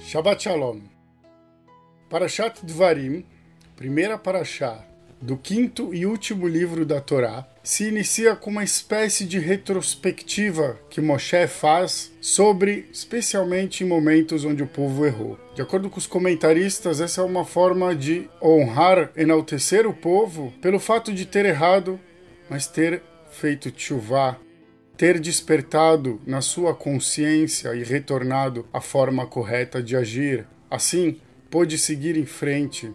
Shabbat Shalom. Parashat Dvarim, primeira parashá do quinto e último livro da Torá, se inicia com uma espécie de retrospectiva que Moshe faz sobre, especialmente em momentos onde o povo errou. De acordo com os comentaristas, essa é uma forma de honrar, enaltecer o povo pelo fato de ter errado, mas ter feito tshuvá, ter despertado na sua consciência e retornado à forma correta de agir. Assim, pôde seguir em frente.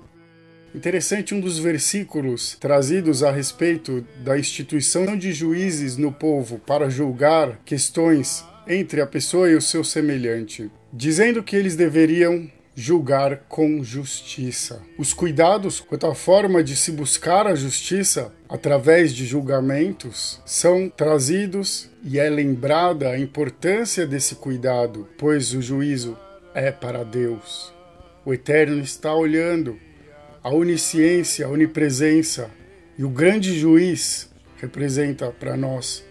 Interessante, um dos versículos trazidos a respeito da instituição de juízes no povo para julgar questões entre a pessoa e o seu semelhante, dizendo que eles deveriam julgar com justiça. Os cuidados quanto à forma de se buscar a justiça através de julgamentos são trazidos e é lembrada a importância desse cuidado, pois o juízo é para Deus. O Eterno está olhando. A onisciência, a onipresença e o grande juiz representa para nós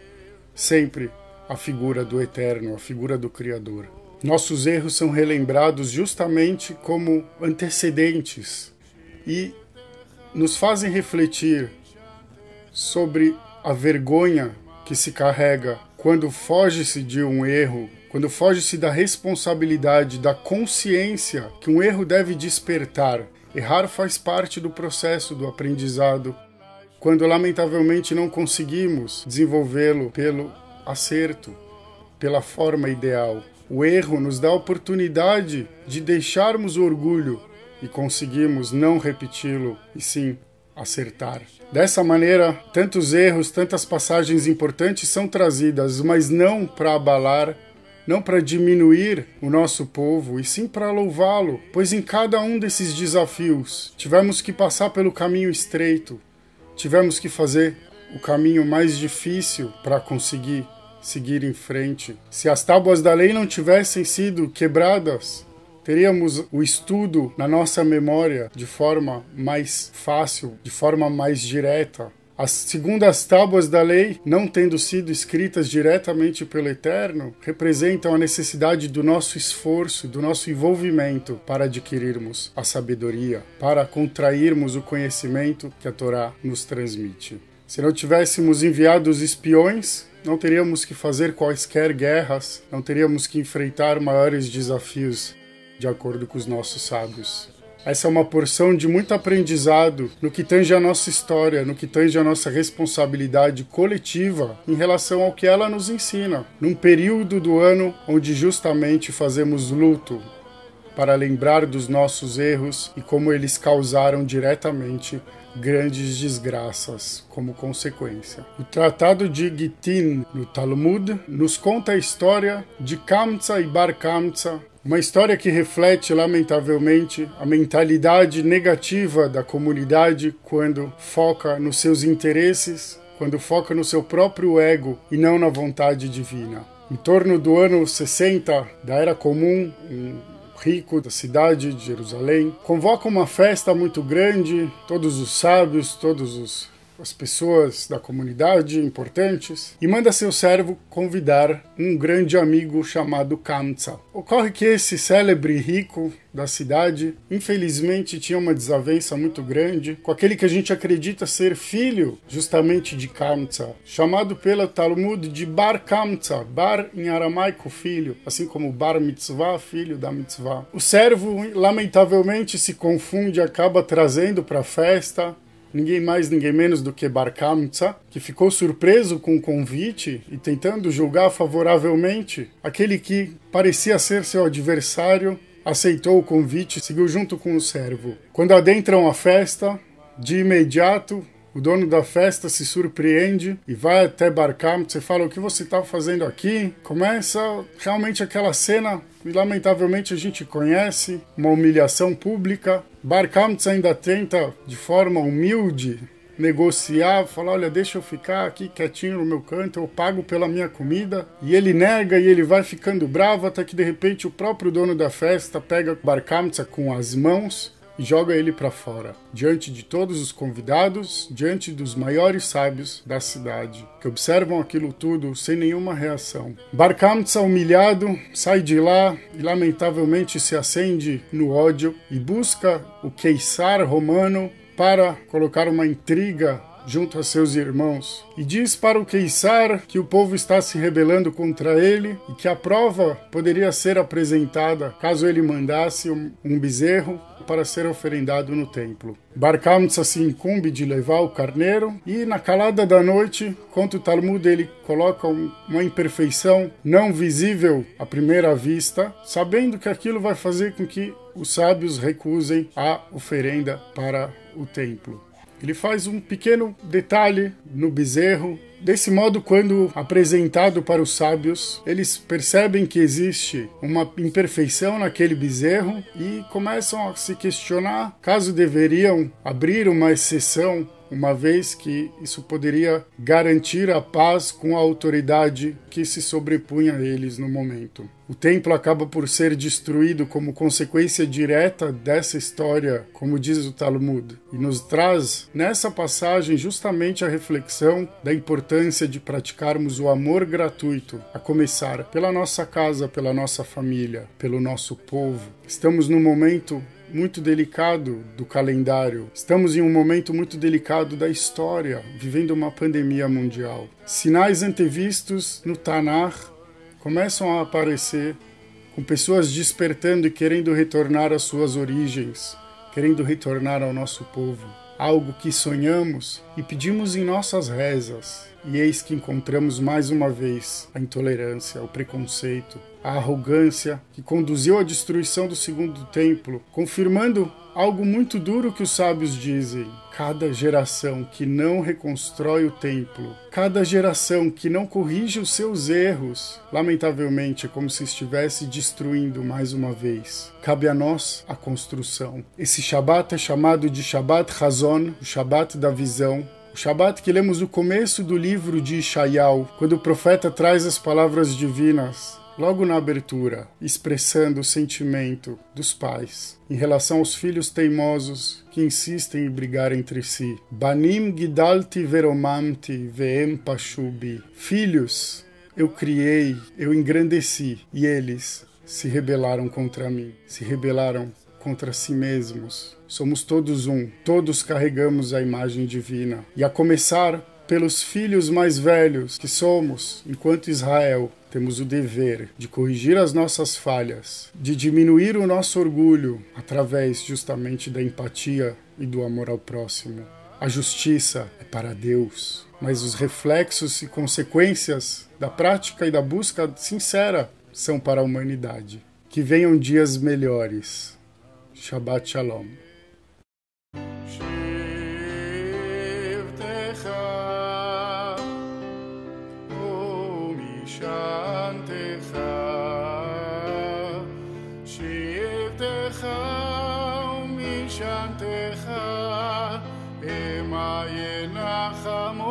sempre a figura do Eterno, a figura do Criador. Nossos erros são relembrados justamente como antecedentes e nos fazem refletir sobre a vergonha que se carrega quando foge-se de um erro, quando foge-se da responsabilidade, da consciência que um erro deve despertar. Errar faz parte do processo do aprendizado, quando lamentavelmente não conseguimos desenvolvê-lo pelo acerto, pela forma ideal. O erro nos dá a oportunidade de deixarmos o orgulho e conseguimos não repeti-lo, e sim acertar. Dessa maneira, tantos erros, tantas passagens importantes são trazidas, mas não para abalar, não para diminuir o nosso povo, e sim para louvá-lo, pois em cada um desses desafios tivemos que passar pelo caminho estreito, tivemos que fazer o caminho mais difícil para conseguir seguir em frente. Se as tábuas da lei não tivessem sido quebradas, teríamos o estudo na nossa memória de forma mais fácil, de forma mais direta. As segundas tábuas da lei, não tendo sido escritas diretamente pelo Eterno, representam a necessidade do nosso esforço, do nosso envolvimento para adquirirmos a sabedoria, para contrairmos o conhecimento que a Torá nos transmite. Se não tivéssemos enviado os espiões, não teríamos que fazer quaisquer guerras, não teríamos que enfrentar maiores desafios, de acordo com os nossos sábios. Essa é uma porção de muito aprendizado no que tange a nossa história, no que tange a nossa responsabilidade coletiva em relação ao que ela nos ensina, num período do ano onde justamente fazemos luto para lembrar dos nossos erros e como eles causaram diretamente grandes desgraças como consequência. O Tratado de Gittin, no Talmud, nos conta a história de Kamtsa e Bar Kamtsa, uma história que reflete, lamentavelmente, a mentalidade negativa da comunidade quando foca nos seus interesses, quando foca no seu próprio ego e não na vontade divina. Em torno do ano 60 da Era Comum, rico da cidade de Jerusalém, convoca uma festa muito grande, todos os sábios, as pessoas da comunidade importantes, e manda seu servo convidar um grande amigo chamado Kamtsa. Ocorre que esse célebre rico da cidade, infelizmente, tinha uma desavença muito grande com aquele que a gente acredita ser filho justamente de Kamtsa, chamado pelo Talmud de Bar Kamtsa, Bar em aramaico filho, assim como Bar Mitzvah, filho da Mitzvah. O servo, lamentavelmente, se confunde e acaba trazendo para a festa ninguém mais, ninguém menos do que Bar Kamtsa, que ficou surpreso com o convite e tentando julgar favoravelmente aquele que parecia ser seu adversário, aceitou o convite e seguiu junto com o servo. Quando adentram a festa, de imediato, o dono da festa se surpreende e vai até Bar Kamtsa e fala: o que você está fazendo aqui? Começa realmente aquela cena que lamentavelmente a gente conhece, uma humilhação pública. Bar Kamtsa ainda tenta, de forma humilde, negociar, falar: olha, deixa eu ficar aqui quietinho no meu canto, eu pago pela minha comida. E ele nega e ele vai ficando bravo até que de repente o próprio dono da festa pega Bar Kamtsa com as mãos e joga ele para fora, diante de todos os convidados, diante dos maiores sábios da cidade, que observam aquilo tudo sem nenhuma reação. Bar Kamsa, humilhado, sai de lá e lamentavelmente se acende no ódio e busca o Queisar romano para colocar uma intriga junto a seus irmãos, e diz para o Queisar que o povo está se rebelando contra ele e que a prova poderia ser apresentada caso ele mandasse um bezerro para ser oferendado no templo. Bar Kamsa se incumbe de levar o carneiro e, na calada da noite, conta o Talmud, ele coloca uma imperfeição não visível à primeira vista, sabendo que aquilo vai fazer com que os sábios recusem a oferenda para o templo. Ele faz um pequeno detalhe no bezerro. Desse modo, quando apresentado para os sábios, eles percebem que existe uma imperfeição naquele bezerro e começam a se questionar caso deveriam abrir uma exceção, uma vez que isso poderia garantir a paz com a autoridade que se sobrepunha a eles no momento. O templo acaba por ser destruído como consequência direta dessa história, como diz o Talmud, e nos traz nessa passagem justamente a reflexão da importância de praticarmos o amor gratuito, a começar pela nossa casa, pela nossa família, pelo nosso povo. Estamos num momento muito delicado do calendário. Estamos em um momento muito delicado da história, vivendo uma pandemia mundial. Sinais antevistos no Tanar começam a aparecer, com pessoas despertando e querendo retornar às suas origens, querendo retornar ao nosso povo. Algo que sonhamos e pedimos em nossas rezas. E eis que encontramos mais uma vez a intolerância, o preconceito, a arrogância que conduziu à destruição do segundo templo, confirmando algo muito duro que os sábios dizem: cada geração que não reconstrói o templo, cada geração que não corrige os seus erros, lamentavelmente é como se estivesse destruindo mais uma vez. Cabe a nós a construção. Esse Shabat é chamado de Shabat Hazon, o Shabat da visão, o Shabat que lemos no começo do livro de Ishaial, quando o profeta traz as palavras divinas, logo na abertura, expressando o sentimento dos pais em relação aos filhos teimosos que insistem em brigar entre si. Banim gidalti veromamti veem pashubi. Filhos, eu criei, eu engrandeci, e eles se rebelaram contra mim, se rebelaram contra si mesmos. Somos todos um, todos carregamos a imagem divina. E a começar pelos filhos mais velhos que somos, enquanto Israel, temos o dever de corrigir as nossas falhas, de diminuir o nosso orgulho através justamente da empatia e do amor ao próximo. A justiça é para Deus, mas os reflexos e consequências da prática e da busca sincera são para a humanidade. Que venham dias melhores. Shabbat Shalom. Shantecha, ema yenachamo.